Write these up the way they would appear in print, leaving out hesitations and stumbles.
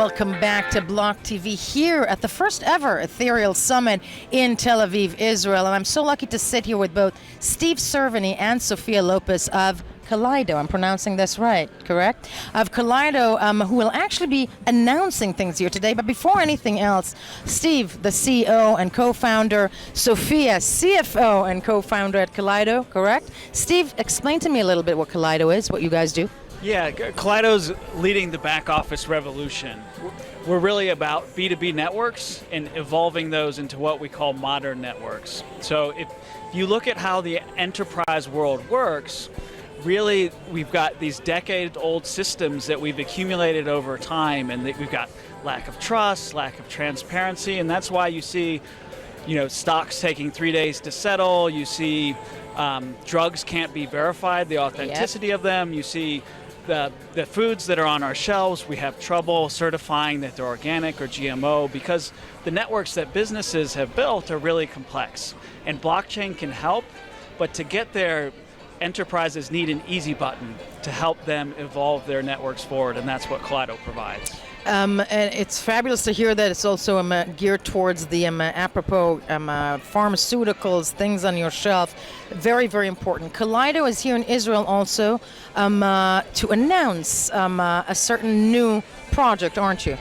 Welcome back to BLOCKTV here at the first ever Ethereal Summit in Tel Aviv, Israel. And I'm so lucky to sit here with both Steve Cerveny and Sophia Lopez of Kaleido. I'm pronouncing this right, correct? Of Kaleido, who will actually be announcing things here today. But before anything else, Steve, the CEO and co-founder, Sophia, CFO and co-founder at Kaleido, correct? Steve, explain to me a little bit what Kaleido is, what you guys do. Yeah, Kaleido's leading the back office revolution. We're really about B2B networks and evolving those into what we call modern networks. So if you look at how the enterprise world works, really we've got these decade-old systems that we've accumulated over time, and we've got lack of trust, lack of transparency, and that's why you see stocks taking 3 days to settle. You see drugs can't be verified, the authenticity of them. You see the foods that are on our shelves, we have trouble certifying that they're organic or GMO because the networks that businesses have built are really complex. And blockchain can help, but to get there, enterprises need an easy button to help them evolve their networks forward, and that's what Kaleido provides. And it's fabulous to hear that it's also geared towards the apropos pharmaceuticals, things on your shelf. Very, very important. Kaleido is here in Israel also to announce a certain new project, aren't you?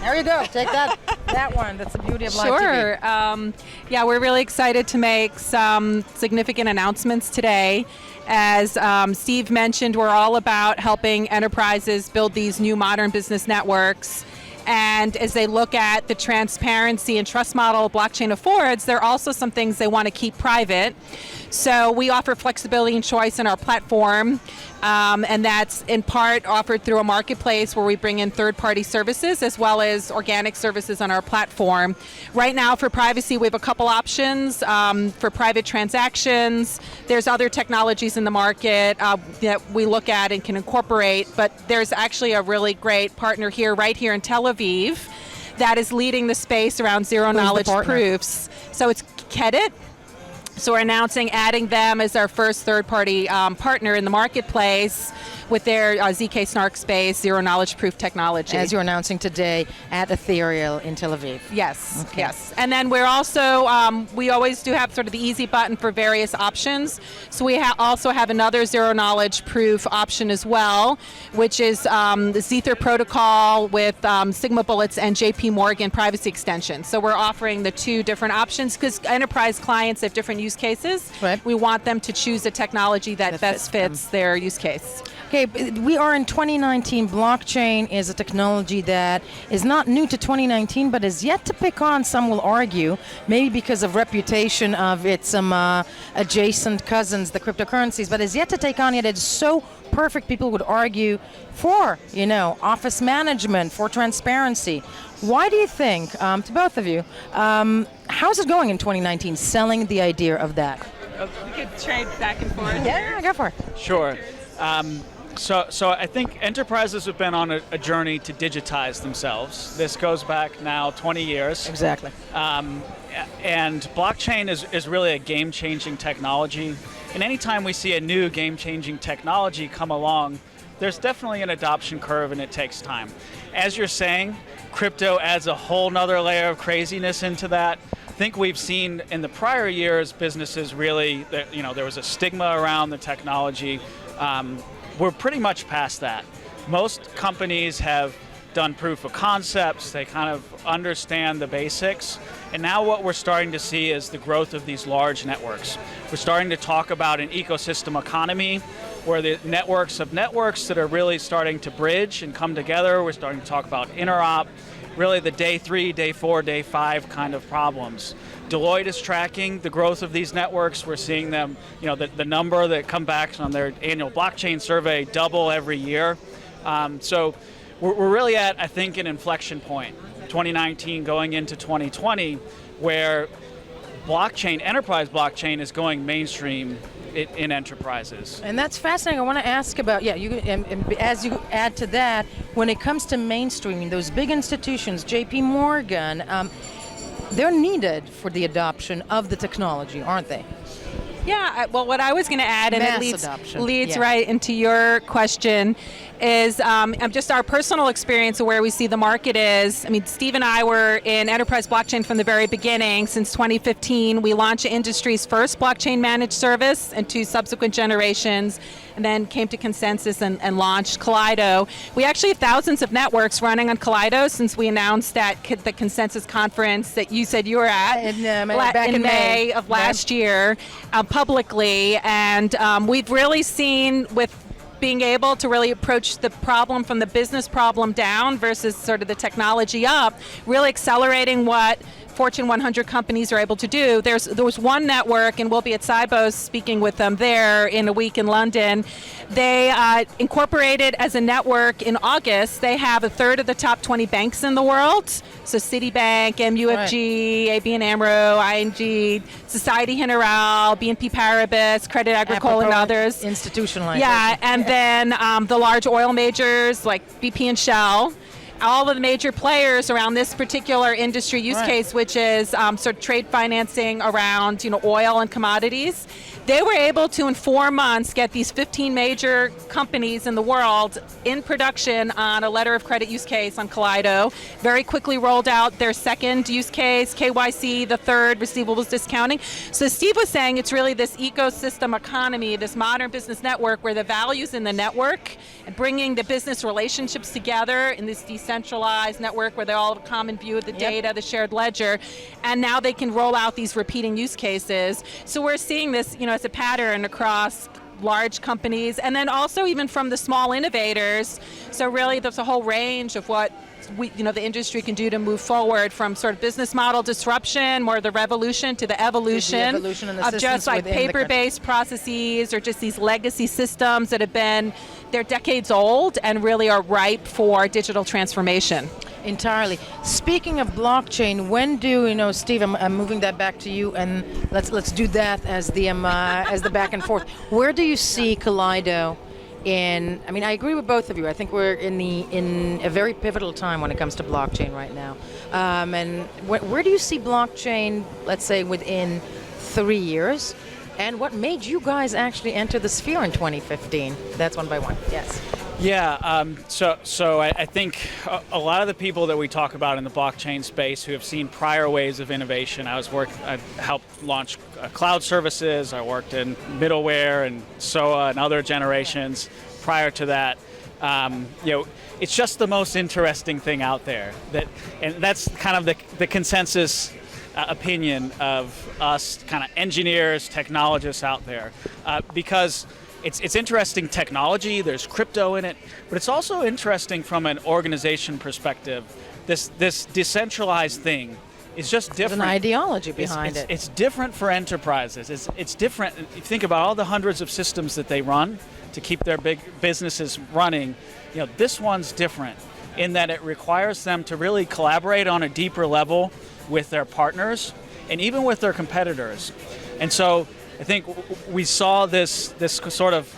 There you go. Take that one. That's the beauty of live TV. Sure. Yeah, we're really excited to make some significant announcements today. As Steve mentioned, we're all about helping enterprises build these new modern business networks. And as they look at the transparency and trust model blockchain affords, there are also some things they want to keep private. So we offer flexibility and choice in our platform, and that's in part offered through a marketplace where we bring in third-party services as well as organic services on our platform. Right now for privacy, we have a couple options for private transactions. There's other technologies in the market that we look at and can incorporate, but there's actually a really great partner here, right here in Tel Aviv, that is leading the space around zero-knowledge proofs. So it's Kedit. So we're announcing adding them as our first third-party partner in the marketplace with their ZK Snark space, zero-knowledge proof technology. As you're announcing today at Ethereal in Tel Aviv. Yes, okay. Yes. And then we're also, we always do have sort of the easy button for various options. So we also have another zero-knowledge proof option as well, which is the Zther protocol with Sigma Bullets and JP Morgan privacy extension. So we're offering the two different options because enterprise clients have different use cases. Right. We want them to choose a technology that best fits their use case. Okay, we are in 2019. Blockchain is a technology that is not new to 2019, but is yet to pick on, some will argue, maybe because of reputation of its adjacent cousins, the cryptocurrencies, but is yet to take on, yet it's so perfect, people would argue, for, office management, for transparency. Why do you think, to both of you, how's it going in 2019, selling the idea of that? We could trade back and forth. Yeah, go for it. Sure. So I think enterprises have been on a journey to digitize themselves. This goes back now 20 years. Exactly. And blockchain is really a game-changing technology. And anytime we see a new game-changing technology come along, there's definitely an adoption curve and it takes time. As you're saying, crypto adds a whole nother layer of craziness into that. I think we've seen in the prior years businesses really, there was a stigma around the technology. We're pretty much past that. Most companies have done proof of concepts, they kind of understand the basics, and now what we're starting to see is the growth of these large networks. We're starting to talk about an ecosystem economy where the networks of networks that are really starting to bridge and come together. We're starting to talk about interop, really the day 3, day 4, day 5 kind of problems. Deloitte is tracking the growth of these networks. We're seeing them, the number that come back on their annual blockchain survey double every year. So we're really at, I think, an inflection point, 2019 going into 2020, where enterprise blockchain is going mainstream in enterprises. And that's fascinating. I want to ask about, as you add to that, when it comes to mainstreaming, those big institutions, JP Morgan, they're needed for the adoption of the technology, aren't they? Yeah, well, what I was going to add, and Mass it adoption. leads Yeah. right into your question, is just our personal experience of where we see the market is. I mean, Steve and I were in enterprise blockchain from the very beginning. Since 2015, we launched the industry's first blockchain managed service and 2 subsequent generations, and then came to Consensus and launched Kaleido. We actually have thousands of networks running on Kaleido since we announced at the Consensus conference that you said you were at Back in May of last year publicly. And we've really seen with being able to really approach the problem from the business problem down versus sort of the technology up, really accelerating what Fortune 100 companies are able to do. There was one network, and we'll be at Cybos speaking with them there in a week in London. They incorporated as a network in August. They have 1/3 of the top 20 banks in the world. So Citibank, MUFG, ABN AMRO, ING, Societe Generale, BNP Paribas, Credit Agricole, and others. Institutionalized. Yeah, and then the large oil majors like BP and Shell. All of the major players around this particular industry use case, which is sort of trade financing around oil and commodities, they were able to in 4 months get these 15 major companies in the world in production on a letter of credit use case on Kaleido. Very quickly rolled out their second use case, KYC, the third, receivables discounting. So Steve was saying it's really this ecosystem economy, this modern business network where the value's in the network and bringing the business relationships together in this decentralized network where they all have a common view of the data, the shared ledger, and now they can roll out these repeating use cases. So we're seeing this, as a pattern across large companies, and then also even from the small innovators. So really there's a whole range of what the industry can do to move forward from sort of business model disruption, more the revolution to the evolution, of just like paper-based processes or just these legacy systems that have been, they're decades old and really are ripe for digital transformation. Entirely. Speaking of blockchain, when do Steve? I'm moving that back to you, and let's do that as the back and forth. Where do you see Kaleido? I agree with both of you. I think we're in a very pivotal time when it comes to blockchain right now. And where do you see blockchain, let's say, within 3 years? And what made you guys actually enter the sphere in 2015? That's one by one. Yes. Yeah, so I think a lot of the people that we talk about in the blockchain space who have seen prior waves of innovation, I helped launch cloud services, I worked in middleware and SOA and other generations prior to that. It's just the most interesting thing out there. And that's kind of the consensus opinion of us kind of engineers, technologists out there, because it's interesting technology, there's crypto in it, but it's also interesting from an organization perspective. This decentralized thing is just different. There's an ideology behind it. It's different for enterprises. It's different. If you think about all the hundreds of systems that they run to keep their big businesses running, this one's different in that it requires them to really collaborate on a deeper level with their partners and even with their competitors. And so I think we saw this sort of,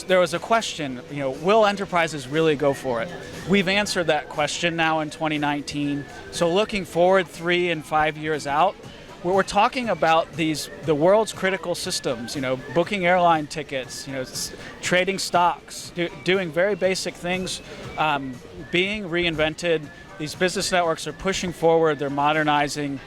there was a question, will enterprises really go for it? We've answered that question now in 2019. So looking forward 3 and 5 years out, we're talking about the world's critical systems, booking airline tickets, trading stocks, doing very basic things, being reinvented. These business networks are pushing forward, they're modernizing.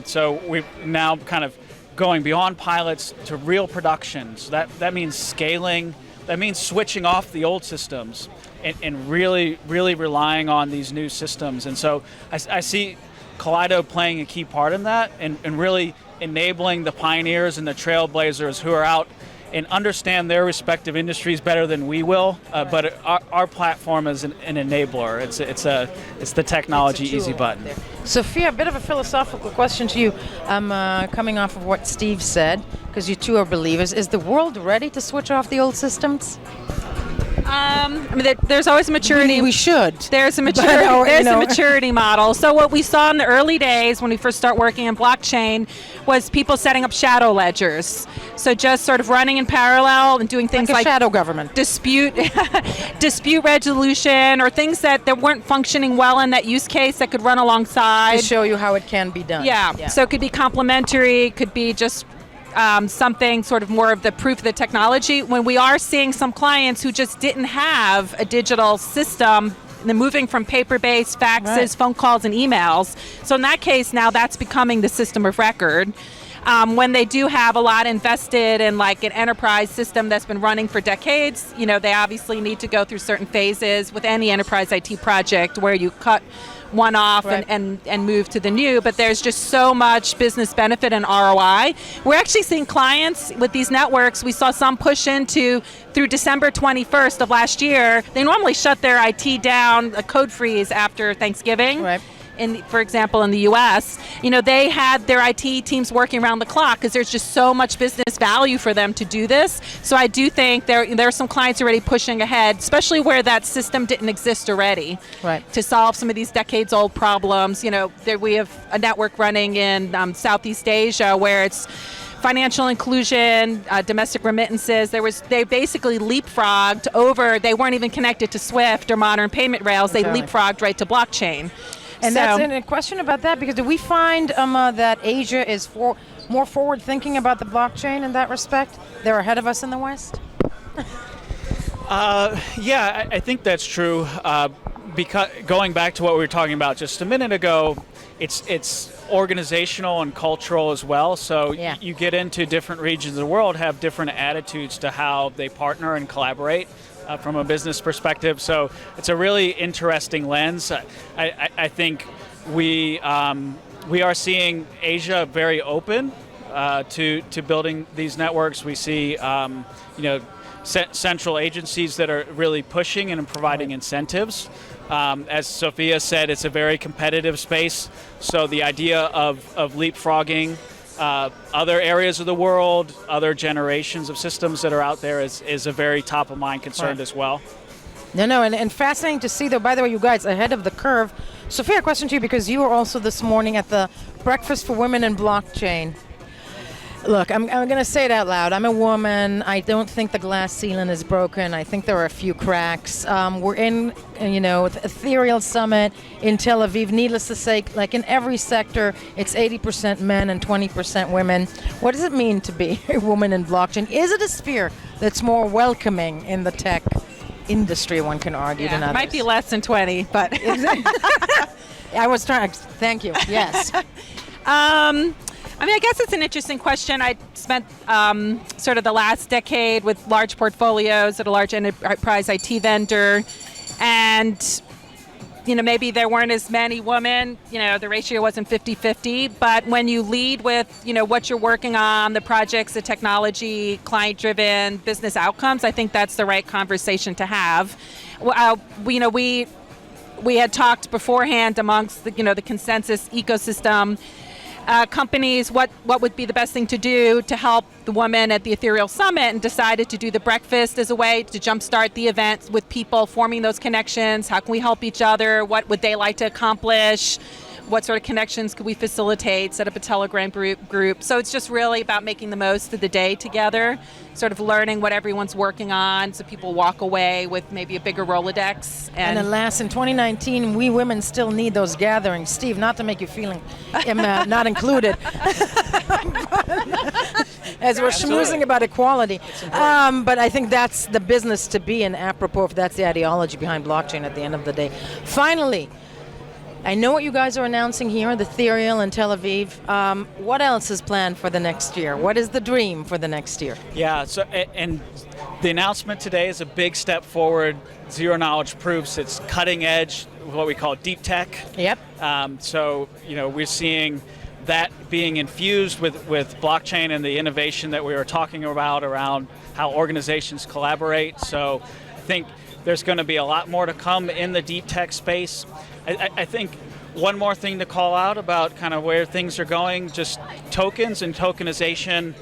So we've now kind of going beyond pilots to real production. So that means scaling, that means switching off the old systems and really, really relying on these new systems. And so I see Kaleido playing a key part in that and really enabling the pioneers and the trailblazers who are out and understand their respective industries better than we will. But our platform is an enabler. It's the technology easy button. Right. Sophia, a bit of a philosophical question to you. I'm coming off of what Steve said, because you two are believers. Is the world ready to switch off the old systems? There's always a maturity. We should. There's a maturity. A maturity model. So what we saw in the early days when we first start working in blockchain was people setting up shadow ledgers. So just sort of running in parallel and doing things like shadow government, dispute resolution, or things that weren't functioning well in that use case that could run alongside to show you how it can be done. Yeah. So it could be complementary. Could be just something sort of more of the proof of the technology, when we are seeing some clients who just didn't have a digital system, they're moving from paper-based faxes, Right. phone calls, and emails. So in that case, now that's becoming the system of record. When they do have a lot invested in like an enterprise system that's been running for decades, they obviously need to go through certain phases with any enterprise IT project where you cut one off Right. and move to the new, but there's just so much business benefit and ROI. We're actually seeing clients with these networks, we saw some push into through December 21st of last year. They normally shut their IT down, a code freeze after Thanksgiving. Right. For example, in the U.S., they had their IT teams working around the clock because there's just so much business value for them to do this. So I do think there are some clients already pushing ahead, especially where that system didn't exist already, Right. to solve some of these decades-old problems. We have a network running in Southeast Asia where it's financial inclusion, domestic remittances. They basically leapfrogged over. They weren't even connected to SWIFT or modern payment rails. They Exactly. leapfrogged right to blockchain. And So- that's a question about that, because do we find that Asia is more forward-thinking about the blockchain in that respect? They're ahead of us in the West? Yeah, I think that's true. Because going back to what we were talking about just a minute ago, it's organizational and cultural as well. So Yeah. you get into different regions of the world have different attitudes to how they partner and collaborate. From a business perspective, so it's a really interesting lens. I think we are seeing Asia very open to building these networks. We see central agencies that are really pushing and providing incentives. As Sophia said, it's a very competitive space. So the idea of leapfrogging other areas of the world, other generations of systems that are out there is a very top of mind concern Right. as well. No, and fascinating to see, though, by the way, you guys ahead of the curve. Sophia, question to you, because you were also this morning at the Breakfast for Women in Blockchain. Look, I'm going to say it out loud. I'm a woman. I don't think the glass ceiling is broken. I think there are a few cracks. We're in, the Ethereal Summit in Tel Aviv. Needless to say, like in every sector, it's 80% men and 20% women. What does it mean to be a woman in blockchain? Is it a sphere that's more welcoming in the tech industry, one can argue, than Yeah, others? might be less than 20, but I was trying. Thank you. Yes. I guess it's an interesting question. I spent sort of the last decade with large portfolios at a large enterprise IT vendor, and maybe there weren't as many women, the ratio wasn't 50-50, but when you lead with, what you're working on, the projects, the technology, client-driven business outcomes, I think that's the right conversation to have. We had talked beforehand amongst the consensus ecosystem companies what would be the best thing to do to help the women at the Ethereal Summit, and decided to do the breakfast as a way to jumpstart the event with people forming those connections. How can we help each other? What would they like to accomplish? What sort of connections could we facilitate? Set up a Telegram group. So it's just really about making the most of the day together, sort of learning what everyone's working on, so people walk away with maybe a bigger Rolodex. And alas, in 2019, we women still need those gatherings. Steve, not to make you feeling not included, as we're schmoozing about equality. But I think that's the business to be in, apropos if that's the ideology behind blockchain at the end of the day. Finally, I know what you guys are announcing here, the Ethereal in Tel Aviv. What else is planned for the next year? What is the dream for the next year? Yeah, so and the announcement today is a big step forward. Zero knowledge proofs. It's cutting edge, what we call deep tech. Yep. So we're seeing that being infused with blockchain and the innovation that we were talking about around how organizations collaborate. So I think there's going to be a lot more to come in the deep tech space. I think one more thing to call out about kind of where things are going, just tokens and tokenization,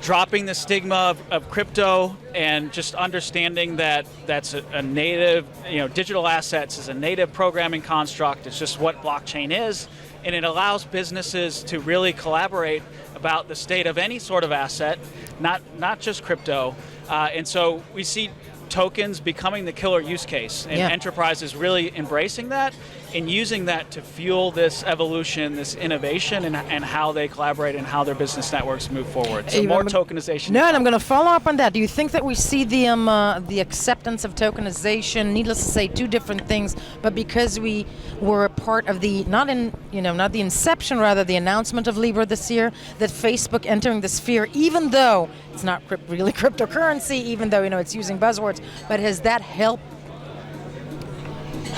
dropping the stigma of crypto, and just understanding that that's a native, digital assets is a native programming construct. It's just what blockchain is, and it allows businesses to really collaborate about the state of any sort of asset, not just crypto. And so we see tokens becoming the killer use case, and enterprises really embracing that. and using that to fuel this evolution, this innovation, and how they collaborate and how their business networks move forward. So more tokenization. No, and I'm going to follow up on that. Do you think that we see the acceptance of tokenization? Needless to say, two different things, but because we were a part of the not the inception, rather the announcement of Libra this year, that Facebook entering the sphere, even though it's not really cryptocurrency, even though it's using buzzwords, but has that helped?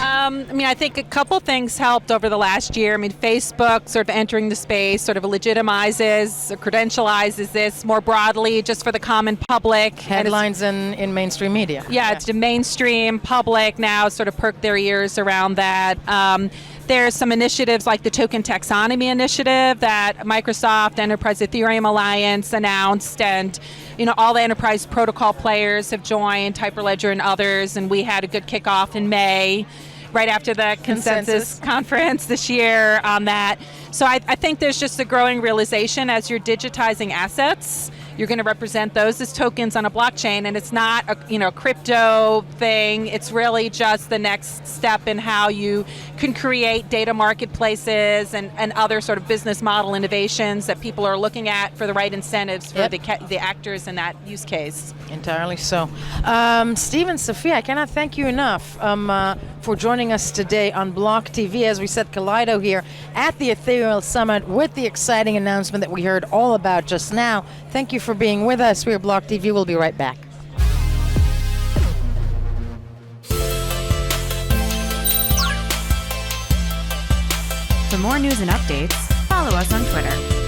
I think a couple things helped over the last year. Facebook sort of entering the space sort of legitimizes, credentializes this more broadly just for the common public. Headlines in mainstream media. Yeah, it's the mainstream public now sort of perk their ears around that. There's some initiatives like the Token Taxonomy initiative that Microsoft Enterprise Ethereum Alliance announced, and all the enterprise protocol players have joined, Hyperledger and others, and we had a good kickoff in May, right after the consensus conference this year on that. So I think there's just a growing realization as you're digitizing assets, you're going to represent those as tokens on a blockchain, and it's not a crypto thing. It's really just the next step in how you can create data marketplaces and other sort of business model innovations that people are looking at for the right incentives for the actors in that use case. Entirely so. Steve and Sophia, I cannot thank you enough for joining us today on BLOCKTV. As we said, Kaleido here at the Ethereal Summit with the exciting announcement that we heard all about just now. Thank you for being with us. We are BLOCKTV. We'll be right back. For more news and updates, follow us on Twitter.